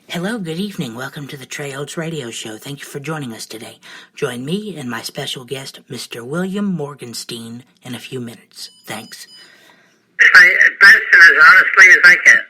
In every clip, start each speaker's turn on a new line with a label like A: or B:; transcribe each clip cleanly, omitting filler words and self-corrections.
A: Hello, good evening. Welcome to the Trey Oates Radio Show. Thank you for joining us today. Join me and my special guest, Mr. William Morgenstein, in a few minutes. Thanks.
B: That's as honestly as I can.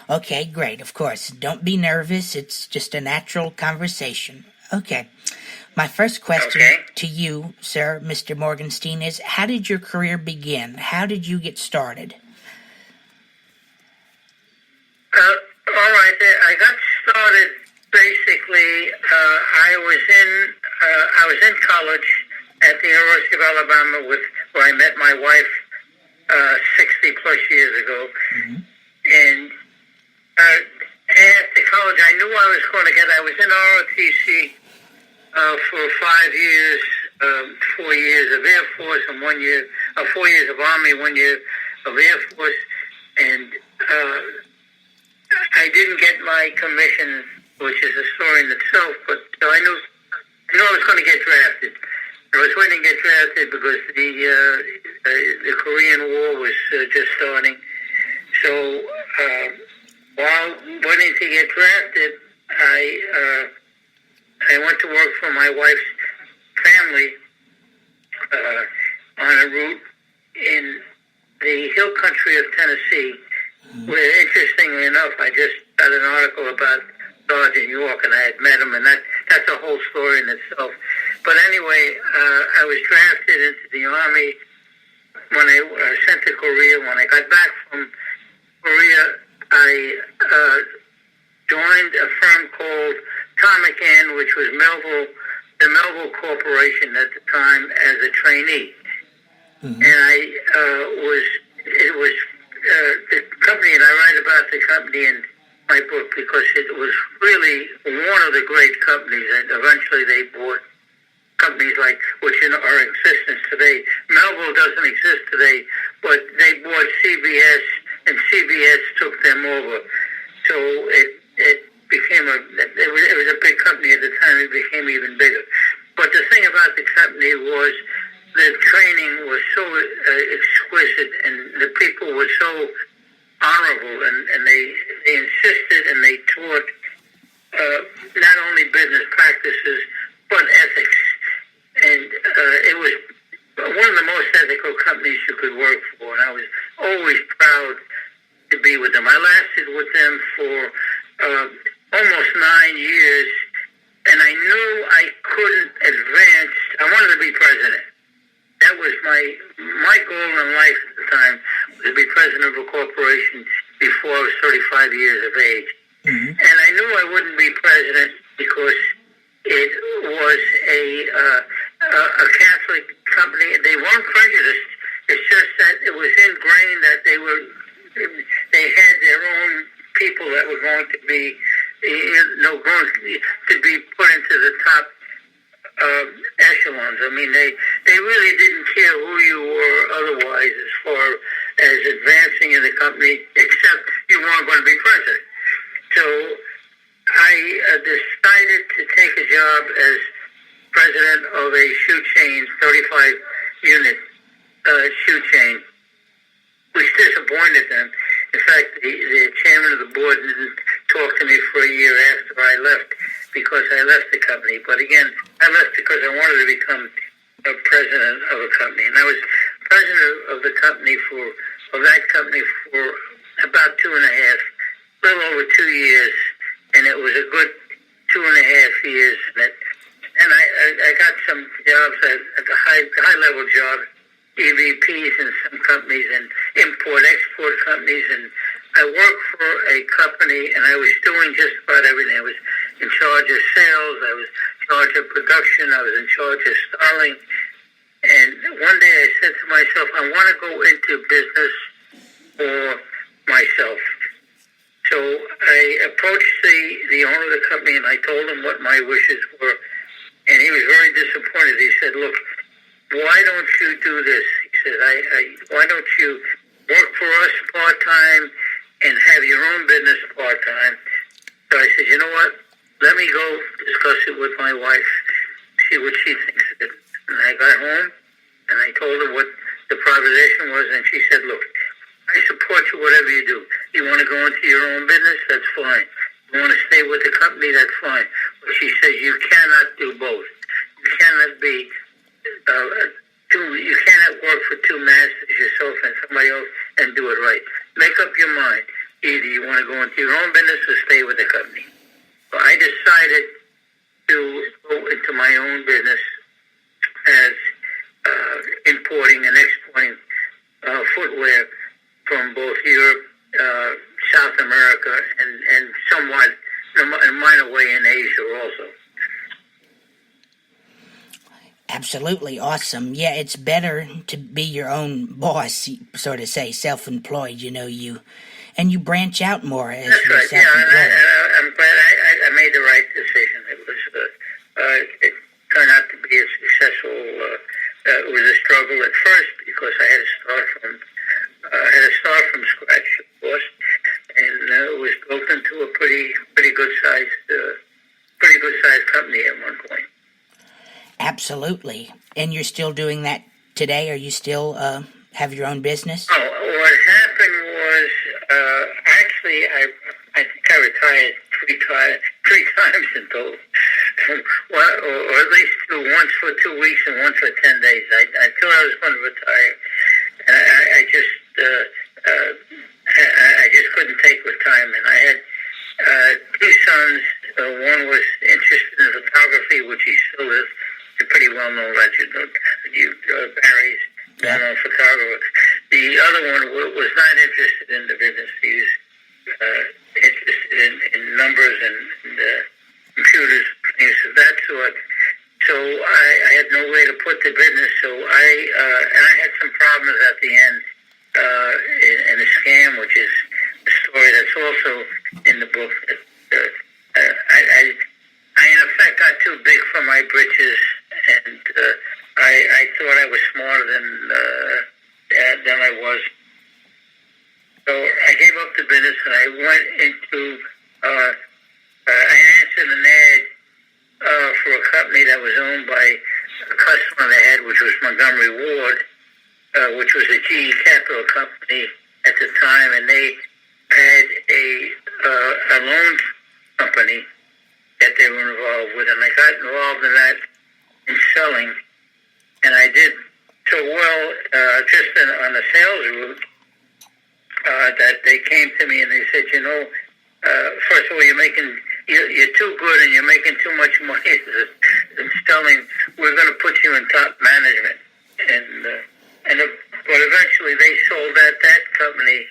A: Okay, great. Of course. Don't be nervous. It's just a natural conversation. Okay. My first question to you, sir, Mr. Morgenstein, is how did your career begin? How did you get started?
B: All right. I got started basically. I was in college at the University of Alabama where I met my wife 60 plus years ago, and after college, I knew I was going to get. I was in ROTC for 5 years, 4 years of Air Force, and 1 year, 4 years of Army, 1 year of Air Force, and I didn't get my commission, which is a story in itself. But I knew I was going to get drafted. I was waiting to get drafted because the Korean War was just starting. So while waiting to get drafted, I went to work for my wife's family on a route in the hill country of Tennessee, where, interestingly enough, I just got an article about Sergeant York, and I had met him, and that's a whole story in itself. But anyway, I was drafted into the Army when I sent to Korea. When I got back from Korea, I joined a firm called Comic End, which was the Melville Corporation at the time, as a trainee. And it was the company, and I write about the company in my book because it was really one of the great companies, and eventually they bought companies like, which are in existence today. Melville doesn't exist today, but they bought CBS, and CBS took them over. So it became it was a big company at the time. It became even bigger. But the thing about the company was the training was so exquisite, and the people were so honorable, and they insisted and they taught not only business practices but ethics. And it was one of the most ethical companies you could work for, and I was always proud to be with them. I lasted with them for almost 9 years, and I knew I couldn't advance. I wanted to be president. That was my goal in life at the time, was to be president of a corporation before I was 35 years of age. And I knew I wouldn't be president because it was a Catholic company. They weren't prejudiced. It's just that it was ingrained that they had their own people that were going to be going to be put into the top echelons. I mean, they really didn't care who you were otherwise as far as advancing in the company, except you weren't going to be president. So I decided to take a job as president of a shoe chain, 35-unit shoe chain, which disappointed them. In fact, the chairman of the board didn't talk to me for a year after I left, because I left the company. But again, I left because I wanted to become a president of a company. And I was president of that company for about 2.5, a little over 2 years. And it was a good 2.5 years. And I got some jobs at the high-level jobs, EVPs in some companies and import-export companies. And I worked for a company, and I was doing just about everything. I was in charge of sales, I was in charge of production, I was in charge of styling. And one day I said to myself, I want to go into business for myself. So I approached the owner of the company, and I told him what my wishes were. And he was very disappointed. He said, look, why don't you do this? He said, why don't you work for us part-time and have your own business part-time? So I said, you know what? Let me go discuss it with my wife, see what she thinks of it. And I got home, and I told her what the proposition was, and she said, look, I support you whatever you do. You want to go into your own business? That's fine. You want to stay with the company, that's fine. But she says you cannot do both. You cannot be you cannot work for two masters, yourself and somebody else, and do it right. Make up your mind. Either you want to go into your own business or stay with the company. So I decided to go into my own business as importing and exporting footwear from both Europe, South America, and somewhat in a minor way in Asia also.
A: Absolutely awesome. Yeah, it's better to be your own boss, so to say, self-employed. You branch out more as
B: That's
A: you're
B: right.
A: self-employed.
B: Yeah, I'm glad I made the right decision. It turned out to be a successful. It was a struggle at first because I had to start from scratch, of course, and it was built into a pretty good sized company at one point.
A: Absolutely. And you're still doing that today? Are you still have your own business?
B: Oh, what happened was actually I think I retired three times in total. Well, or at least two. Once for 2 weeks and once for 10 days. I thought I was going to retire, and I just couldn't take retirement. I had two sons. One was interested in photography, which he still is. A pretty well-known legend. Barry's well-known photographer. The other one was not interested in the business. He was interested in numbers and computers, things of that sort. So I had no way to put the business. So I had some problems at the end in a scam, which is a story that's also in the book. I in effect got too big for my britches, and I thought I was smarter than I was. So I gave up the business and I went into. I answered an ad for a company that was owned by a customer they had, which was Montgomery Ward, which was a GE Capital company at the time, and they had a loan company that they were involved with, and I got involved in that in selling, and I did so well just on the sales route that they came to me and they said, first of all, you're too good and you're making too much money in selling. We're going to put you in top management, but eventually they sold that company,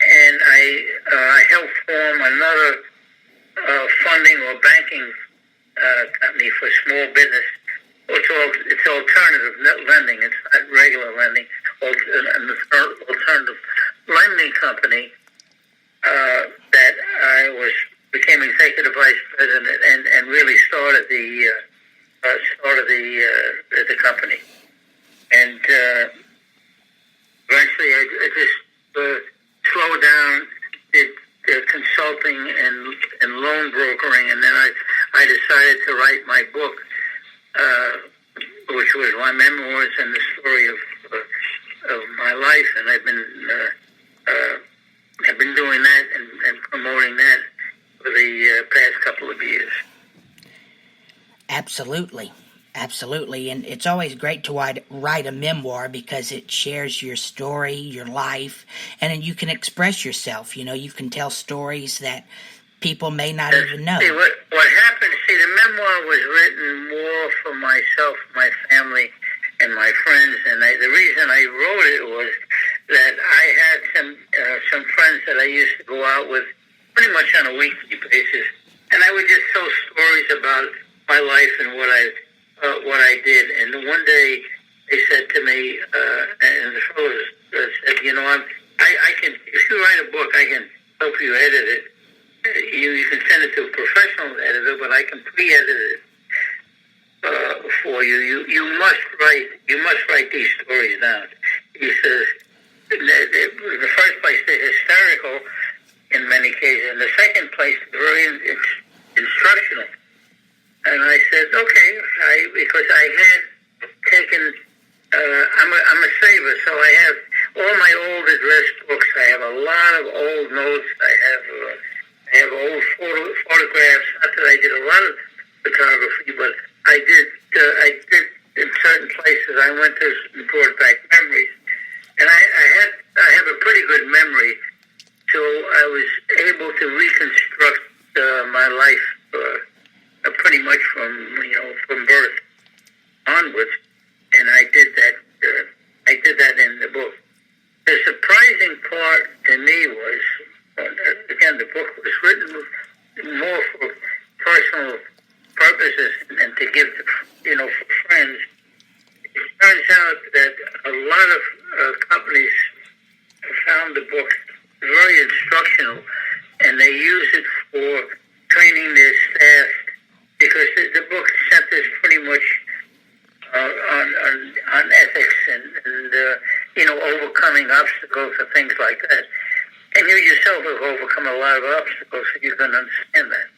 B: and I helped form another funding or banking company for small business. It's alternative lending. It's not regular lending. An alternative lending company that I became executive vice president and really started the company. And eventually, I just slowed down, did consulting and loan brokering, and then I decided to write my book, which was my memoirs and the story of my life, and I've been doing that and promoting that for the past couple of years.
A: Absolutely, and it's always great to write a memoir because it shares your story, your life, and then you can express yourself. You can tell stories that people may not even know.
B: See, what happened, the memoir was written more for myself, my family, and my friends, and the reason I wrote it was that I had some friends that I used to go out with pretty much on a weekly basis, and I would just tell stories about my life and what I did. And one day they said to me, and the fellows said, I can, if you write a book, I can help you edit it. You can send it to a professional editor, but I can pre-edit it for you. You must write these stories down. He says, in the first place, they're hysterical in many cases. In the second place, they're very instructional. And I said, okay, because I had taken, I'm a saver, so I have all my old address books. I have a lot of old notes. I have old photographs. Not that I did a lot of photography, but I did in certain places. I went to and brought back memories, and I have a pretty good memory, so I was able to reconstruct my life pretty much from birth onwards, and I did that. I did that in the book. The surprising part to me was, again, the book was written more for personal purposes and to give to, for friends. It turns out that a lot of companies found the book very instructional, and they use it for training their staff, because the book centers pretty much on ethics and overcoming obstacles and things like that. And you yourself have overcome a lot of obstacles, so you can understand that.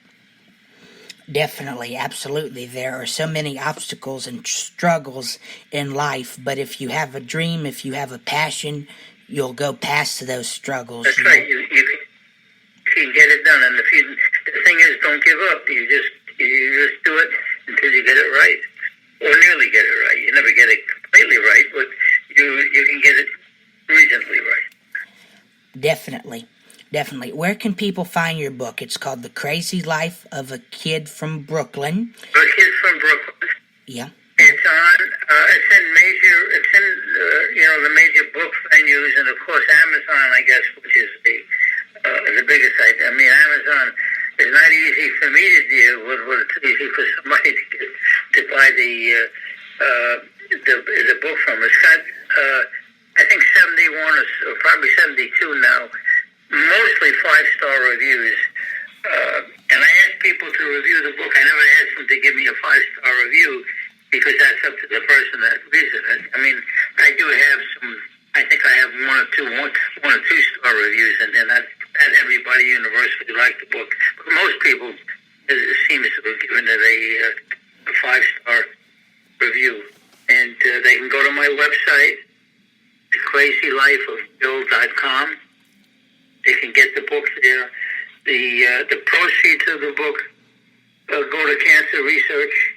A: Definitely, absolutely. There are so many obstacles and struggles in life, but if you have a dream, if you have a passion, you'll go past those struggles.
B: That's right. You can get it done, and the thing is, don't give up. You just do it until you get it right, or nearly get it right. You never get it completely right, but you can get it reasonably right.
A: Definitely. Where can people find your book? It's called The Crazy Life of a Kid from Brooklyn.
B: A Kid from Brooklyn.
A: Yeah.
B: It's in the major book venues, and of course Amazon, I guess, which is the biggest site. I mean, Amazon is not easy for me to deal with, but it's easy for somebody to buy the book from. It's got I think 71 or probably 72 now, mostly 5-star reviews. And I ask people to review the book. I never ask them to give me a 5-star review, because that's up to the person that reads it. I mean, I do have some. I think I have one or two-star reviews, and then not everybody universally liked the book. But most people seem to have given it a 5-star review. And they can go to my website, thecrazylifeofbill.com. They can get the book there. The proceeds of the book go to cancer research.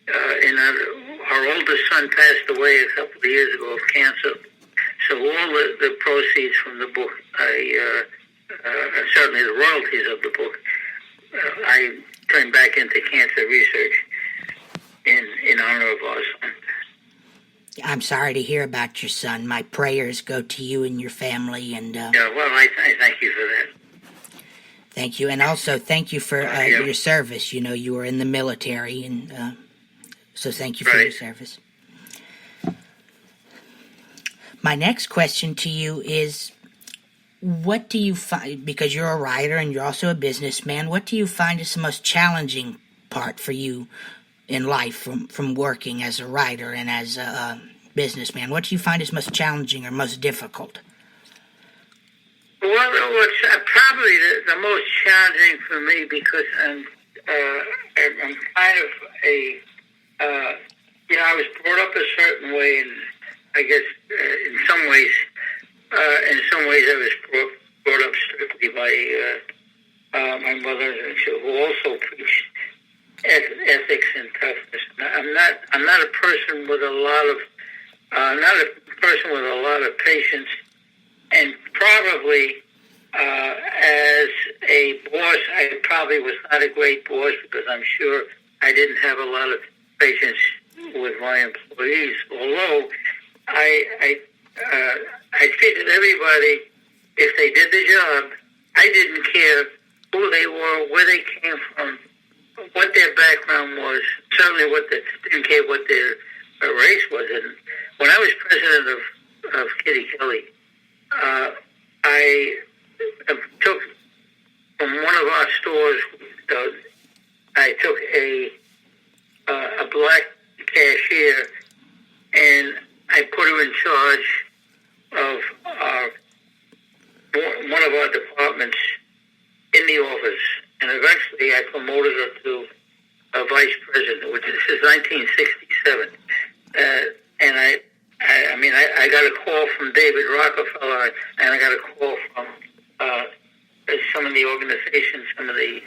B: And our oldest son passed away a couple of years ago of cancer. So all the proceeds from the book, certainly the royalties of the book, I turn back into cancer research in honor of our son.
A: I'm sorry to hear about your son. My prayers go to you and your family. And
B: I thank you for that.
A: Thank you, and also thank you for your service. You were in the military, and so thank you for your service. My next question to you is, what do you find, because you're a writer and you're also a businessman, what do you find is the most challenging part for you in life from working as a writer and as a businessman? What do you find is most challenging or most difficult?
B: Well, what's probably the most challenging for me, because I'm kind of I was brought up a certain way, and I guess in some ways I was brought up strictly by my mother, who also preached ethics and toughness. I'm not a person with a lot of patience, and probably as a boss, I probably was not a great boss, because I'm sure I didn't have a lot of patience with my employees. Although I treated everybody, if they did the job, I didn't care who they were, where they came from, what their background was. Certainly, didn't care what their race was. And when I was president of Kitty Kelly, I took from one of our stores. I took a black cashier, and I put her in charge of one of our departments in the office, and eventually I promoted her to a vice president, which this is 1967. And I got a call from David Rockefeller, and I got a call from some of the organizations, some of the